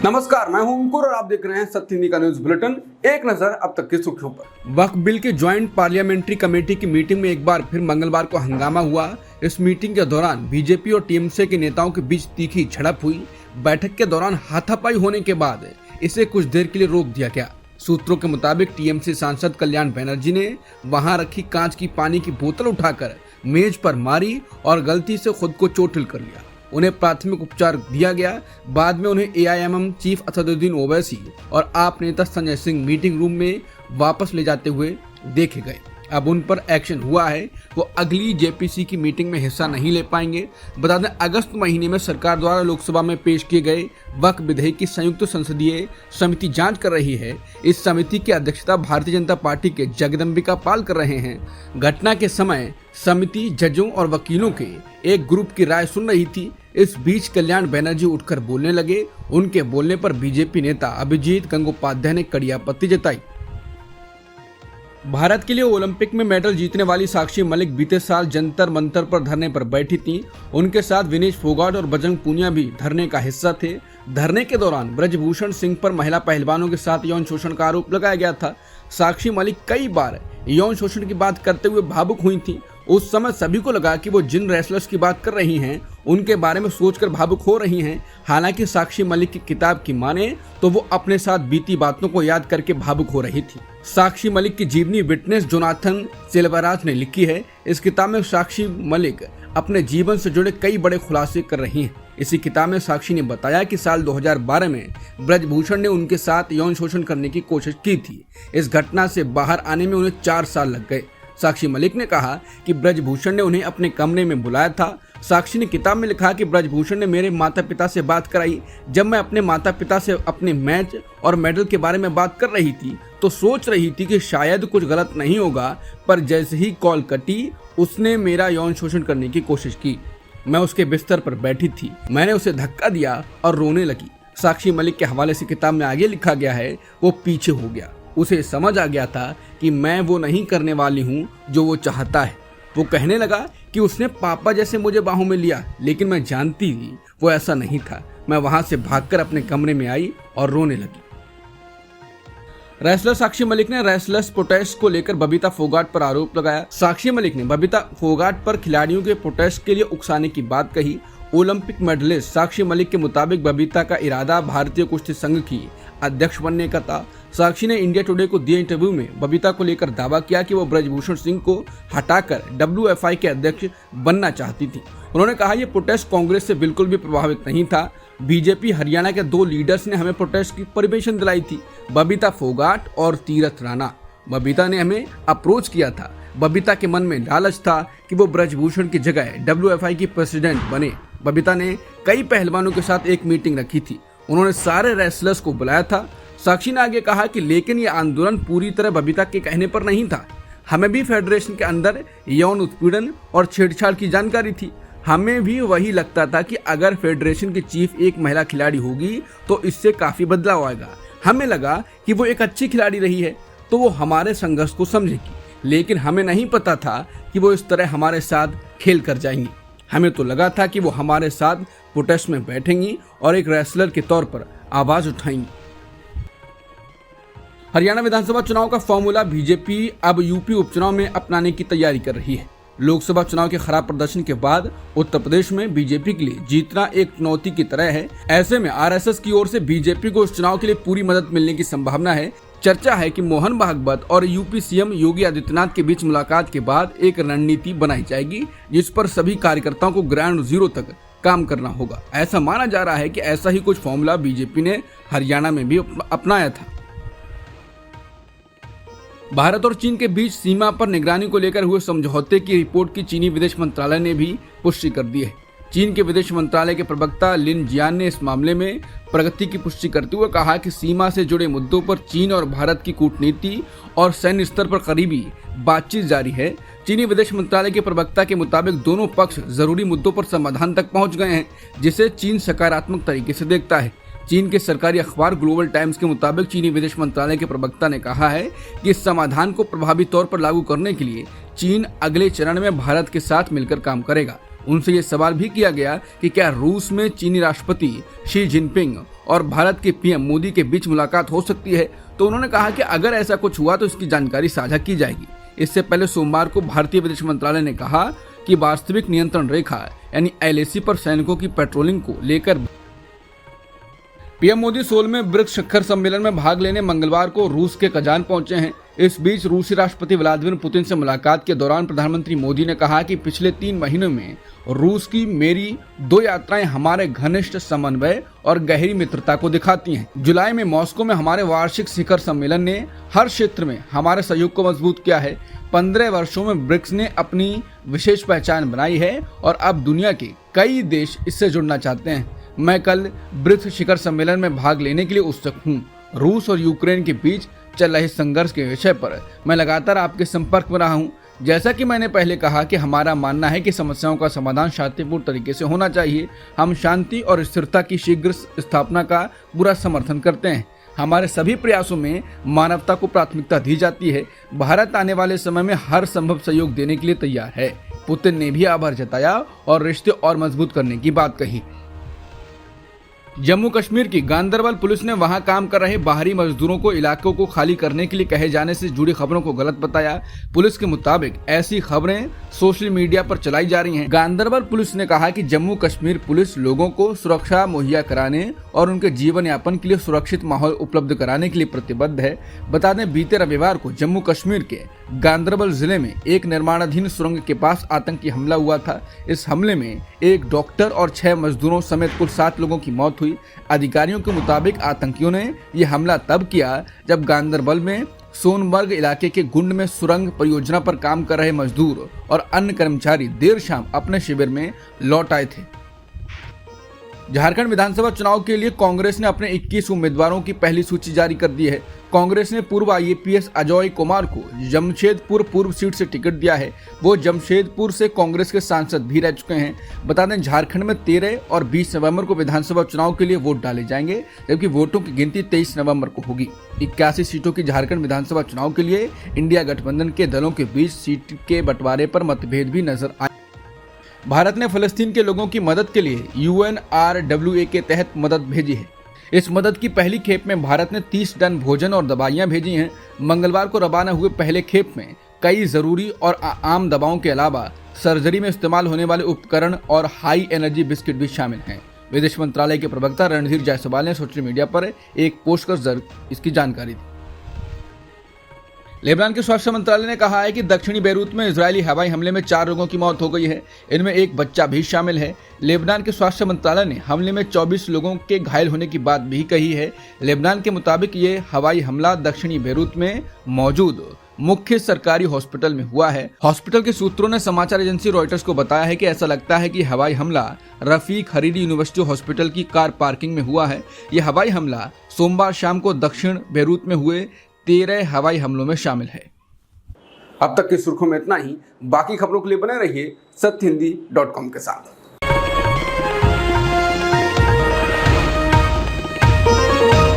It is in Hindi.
नमस्कार, मैं हूं अंकुर और आप देख रहे हैं सत्य हिंदी का न्यूज बुलेटिन। एक नजर अब तक की सुर्खियों पर। वक्फ बिल के ज्वाइंट पार्लियामेंट्री कमेटी की मीटिंग में एक बार फिर मंगलवार को हंगामा हुआ। इस मीटिंग के दौरान बीजेपी और टीएमसी के नेताओं के बीच तीखी झड़प हुई। बैठक के दौरान हाथापाई होने के बाद इसे कुछ देर के लिए रोक दिया गया। सूत्रों के मुताबिक टीएमसी सांसद कल्याण बनर्जी ने वहां रखी कांच की पानी की बोतल उठाकर मेज पर मारी और गलती से खुद को चोटिल कर लिया। उन्हें प्राथमिक उपचार दिया गया। बाद में उन्हें एआईएमएम चीफ असदुद्दीन ओवैसी और आप नेता संजय सिंह मीटिंग रूम में वापस ले जाते हुए देखे गए। अब उन पर एक्शन हुआ है, वो अगली जेपीसी की मीटिंग में हिस्सा नहीं ले पाएंगे। बता दें, अगस्त महीने में सरकार द्वारा लोकसभा में पेश किए गए वक्फ विधेयक की संयुक्त संसदीय समिति जांच कर रही है। इस समिति की अध्यक्षता भारतीय जनता पार्टी के जगदम्बिका पाल कर रहे हैं। घटना के समय समिति जजों और वकीलों के एक ग्रुप की राय सुन रही थी। इस बीच कल्याण बनर्जी उठकर बोलने लगे। उनके बोलने पर बीजेपी नेता अभिजीत गंगोपाध्याय ने कड़ी आपत्ति जताई। भारत के लिए ओलंपिक में मेडल जीतने वाली साक्षी मलिक बीते साल जंतर मंतर पर धरने पर बैठी थी। उनके साथ विनेश फोगाट और बजरंग पूनिया भी धरने का हिस्सा थे। धरने के दौरान ब्रजभूषण सिंह पर महिला पहलवानों के साथ यौन शोषण का आरोप लगाया गया था। साक्षी मलिक कई बार यौन शोषण की बात करते हुए भावुक हुई थी। उस समय सभी को लगा कि वो जिन रेसलर्स की बात कर रही हैं उनके बारे में सोचकर भावुक हो रही हैं। हालांकि साक्षी मलिक की किताब की माने तो वो अपने साथ बीती बातों को याद करके भावुक हो रही थी। साक्षी मलिक की जीवनी विटनेस जोनाथन सिल्वराज ने लिखी है। इस किताब में साक्षी मलिक अपने जीवन से जुड़े कई बड़े खुलासे कर रही हैं। इसी किताब में साक्षी ने बताया कि साल 2012 में ब्रजभूषण ने उनके साथ यौन शोषण करने की कोशिश की थी। इस घटना से बाहर आने में उन्हें 4 साल लग गए। साक्षी मलिक ने कहा कि ब्रजभूषण ने उन्हें अपने कमरे में बुलाया था। साक्षी ने किताब में लिखा कि ब्रजभूषण ने मेरे माता पिता से बात कराई। जब मैं अपने माता पिता से अपने मैच और मेडल के बारे में बात कर रही थी तो सोच रही थी कि शायद कुछ गलत नहीं होगा, पर जैसे ही कॉल कटी उसने मेरा यौन शोषण करने की कोशिश की। मैं उसके बिस्तर पर बैठी थी, मैंने उसे धक्का दिया और रोने लगी। साक्षी मलिक के हवाले से किताब में आगे लिखा गया है, वो पीछे हो गया। उसे समझ आ गया था कि मैं वो नहीं करने वाली हूँ जो वो चाहता है। वो कहने लगा कि उसने पापा जैसे मुझे बाहों में लिया, लेकिन मैं जानती थी वो ऐसा नहीं था। मैं वहां से भागकर अपने कमरे में आई और रोने लगी। रेसलर साक्षी मलिक ने रेसलर्स प्रोटेस्ट को लेकर बबीता फोगाट पर आरोप लगाया। साक्षी मलिक ने बबीता फोगाट पर खिलाड़ियों के प्रोटेस्ट के लिए उकसाने की बात कही। ओलंपिक मेडलिस्ट साक्षी मलिक के मुताबिक बबीता का इरादा भारतीय कुश्ती संघ की अध्यक्ष बनने का था। साक्षी ने इंडिया टुडे को दिए इंटरव्यू में बबीता को लेकर दावा किया कि वो ब्रजभूषण सिंह को हटाकर WFI के अध्यक्ष बनना चाहती थी। उन्होंने कहा, यह प्रोटेस्ट कांग्रेस से बिल्कुल भी प्रभावित नहीं था। बीजेपी हरियाणा के 2 लीडर्स ने हमें प्रोटेस्ट की परमिशन दिलाई थी, बबीता फोगाट और तीरथ राणा। बबीता ने हमें अप्रोच किया था। बबीता के मन में लालच था कि वो ब्रजभूषण की जगह WFI की प्रेसिडेंट बने। बबीता ने कई पहलवानों के साथ एक मीटिंग रखी थी। उन्होंने सारे रेसलर्स को बुलाया था। साक्षी ने आगे कहा कि लेकिन ये आंदोलन पूरी तरह बबीता के कहने पर नहीं था। हमें भी फेडरेशन के अंदर यौन उत्पीड़न और छेड़छाड़ की जानकारी थी। हमें भी वही लगता था कि अगर फेडरेशन की चीफ एक महिला खिलाड़ी होगी तो इससे काफी बदलाव आएगा। हमें लगा कि वो एक अच्छी खिलाड़ी रही है तो वो हमारे संघर्ष को समझेगी, लेकिन हमें नहीं पता था कि वो इस तरह हमारे साथ खेल कर जाएंगी। हमें तो लगा था कि वो हमारे साथ प्रोटेस्ट में बैठेंगी और एक रेसलर के तौर पर आवाज उठाएंगी। हरियाणा विधानसभा चुनाव का फॉर्मूला बीजेपी अब यूपी उपचुनाव में अपनाने की तैयारी कर रही है। लोकसभा चुनाव के खराब प्रदर्शन के बाद उत्तर प्रदेश में बीजेपी के लिए जीतना एक चुनौती की तरह है। ऐसे में आरएसएस की ओर से बीजेपी को इस चुनाव के लिए पूरी मदद मिलने की संभावना है। चर्चा है कि मोहन भागवत और यूपी सीएम योगी आदित्यनाथ के बीच मुलाकात के बाद एक रणनीति बनाई जाएगी, जिस पर सभी कार्यकर्ताओं को ग्राउंड जीरो तक काम करना होगा। ऐसा माना जा रहा है कि ऐसा ही कुछ फॉर्मूला बीजेपी ने हरियाणा में भी अपनाया था। भारत और चीन के बीच सीमा पर निगरानी को लेकर हुए समझौते की रिपोर्ट की चीनी विदेश मंत्रालय ने भी पुष्टि कर दी है। चीन के विदेश मंत्रालय के प्रवक्ता लिन जियान ने इस मामले में प्रगति की पुष्टि करते हुए कहा कि सीमा से जुड़े मुद्दों पर चीन और भारत की कूटनीति और सैन्य स्तर पर करीबी बातचीत जारी है। चीनी विदेश मंत्रालय के प्रवक्ता के मुताबिक दोनों पक्ष जरूरी मुद्दों पर समाधान तक पहुंच गए हैं, जिसे चीन सकारात्मक तरीके से देखता है। चीन के सरकारी अखबार ग्लोबल टाइम्स के मुताबिक चीनी विदेश मंत्रालय के प्रवक्ता ने कहा है कि इस समाधान को प्रभावी तौर पर लागू करने के लिए चीन अगले चरण में भारत के साथ मिलकर काम करेगा। उनसे ये सवाल भी किया गया कि क्या रूस में चीनी राष्ट्रपति शी जिनपिंग और भारत के पीएम मोदी के बीच मुलाकात हो सकती है, तो उन्होंने कहा कि अगर ऐसा कुछ हुआ तो इसकी जानकारी साझा की जाएगी। इससे पहले सोमवार को भारतीय विदेश मंत्रालय ने कहा कि वास्तविक नियंत्रण रेखा यानी LAC पर सैनिकों की पेट्रोलिंग को लेकर पीएम मोदी 16वें ब्रिक्स शिखर सम्मेलन में भाग लेने मंगलवार को रूस के कजान पहुंचे हैं। इस बीच रूसी राष्ट्रपति व्लादिमीर पुतिन से मुलाकात के दौरान प्रधानमंत्री मोदी ने कहा कि पिछले 3 महीनों में रूस की मेरी 2 यात्राएं हमारे घनिष्ठ समन्वय और गहरी मित्रता को दिखाती हैं। जुलाई में मॉस्को में हमारे वार्षिक शिखर सम्मेलन ने हर क्षेत्र में हमारे सहयोग को मजबूत किया है। 15 वर्षों में ब्रिक्स ने अपनी विशेष पहचान बनाई है और अब दुनिया के कई देश इससे जुड़ना चाहते हैं। मैं कल ब्रिक्स शिखर सम्मेलन में भाग लेने के लिए उत्सुक हूँ। रूस और यूक्रेन के बीच चल रहे संघर्ष के विषय पर मैं लगातार आपके संपर्क में रहा हूँ। जैसा कि मैंने पहले कहा कि हमारा मानना है कि समस्याओं का समाधान शांतिपूर्ण तरीके से होना चाहिए। हम शांति और स्थिरता की शीघ्र स्थापना का पूरा समर्थन करते हैं। हमारे सभी प्रयासों में मानवता को प्राथमिकता दी जाती है। भारत आने वाले समय में हर संभव सहयोग देने के लिए तैयार है। पुतिन ने भी आभार जताया और रिश्ते और मजबूत करने की बात कही। जम्मू कश्मीर की गांदरबल पुलिस ने वहां काम कर रहे बाहरी मजदूरों को इलाकों को खाली करने के लिए कहे जाने से जुड़ी खबरों को गलत बताया। पुलिस के मुताबिक ऐसी खबरें सोशल मीडिया पर चलाई जा रही हैं। गांदरबल पुलिस ने कहा कि जम्मू कश्मीर पुलिस लोगों को सुरक्षा मुहैया कराने और उनके जीवन यापन के लिए सुरक्षित माहौल उपलब्ध कराने के लिए प्रतिबद्ध है। बता दें, बीते रविवार को जम्मू कश्मीर के गांदरबल जिले में एक निर्माणाधीन सुरंग के पास आतंकी हमला हुआ था। इस हमले में एक डॉक्टर और 6 मजदूरों समेत कुल 7 लोगों की मौत हुई। अधिकारियों के मुताबिक आतंकियों ने यह हमला तब किया जब गांदरबल में सोनमर्ग इलाके के गुंड में सुरंग परियोजना पर काम कर रहे मजदूर और अन्य कर्मचारी देर शाम अपने शिविर में लौट आए थे। झारखंड विधानसभा चुनाव के लिए कांग्रेस ने अपने 21 उम्मीदवारों की पहली सूची जारी कर दी है। कांग्रेस ने पूर्व IAPS अजय कुमार को जमशेदपुर पूर्व सीट से टिकट दिया है। वो जमशेदपुर से कांग्रेस के सांसद भी रह चुके हैं। बता दें, झारखंड में 13 और 20 नवंबर को विधानसभा चुनाव के लिए वोट डाले जाएंगे, जबकि वोटों की गिनती 23 नवंबर को होगी। 81 सीटों की झारखंड विधानसभा चुनाव के लिए इंडिया गठबंधन के दलों के बीच सीट के बंटवारे पर मतभेद भी नजर आए। भारत ने फलस्तीन के लोगों की मदद के लिए UNRWA के तहत मदद भेजी है। इस मदद की पहली खेप में भारत ने 30 टन भोजन और दवाइयां भेजी हैं। मंगलवार को रवाना हुए पहले खेप में कई जरूरी और आम दवाओं के अलावा सर्जरी में इस्तेमाल होने वाले उपकरण और हाई एनर्जी बिस्किट भी शामिल हैं। विदेश मंत्रालय के प्रवक्ता रणधीर जायसवाल ने सोशल मीडिया पर एक पोस्ट कर इसकी जानकारी दी। लेबनान के स्वास्थ्य मंत्रालय ने कहा है कि दक्षिणी बेरूत में इजरायली हवाई हमले में 4 लोगों की मौत हो गई है। इनमें एक बच्चा भी शामिल है। लेबनान के स्वास्थ्य मंत्रालय ने हमले में 24 लोगों के घायल होने की बात भी कही है। लेबनान के मुताबिक ये हवाई हमला दक्षिणी बेरूत में मौजूद मुख्य सरकारी हॉस्पिटल में हुआ है। हॉस्पिटल के सूत्रों ने समाचार एजेंसी रॉयटर्स को बताया है कि ऐसा लगता है कि हवाई हमला रफीक हरीरी यूनिवर्सिटी हॉस्पिटल की कार पार्किंग में हुआ है। यह हवाई हमला सोमवार शाम को दक्षिण बेरूत में हुए 13 हवाई हमलों में शामिल है। अब तक की सुर्खियों में इतना ही। बाकी खबरों के लिए बने रहिए सत्यहिंदी.com के साथ।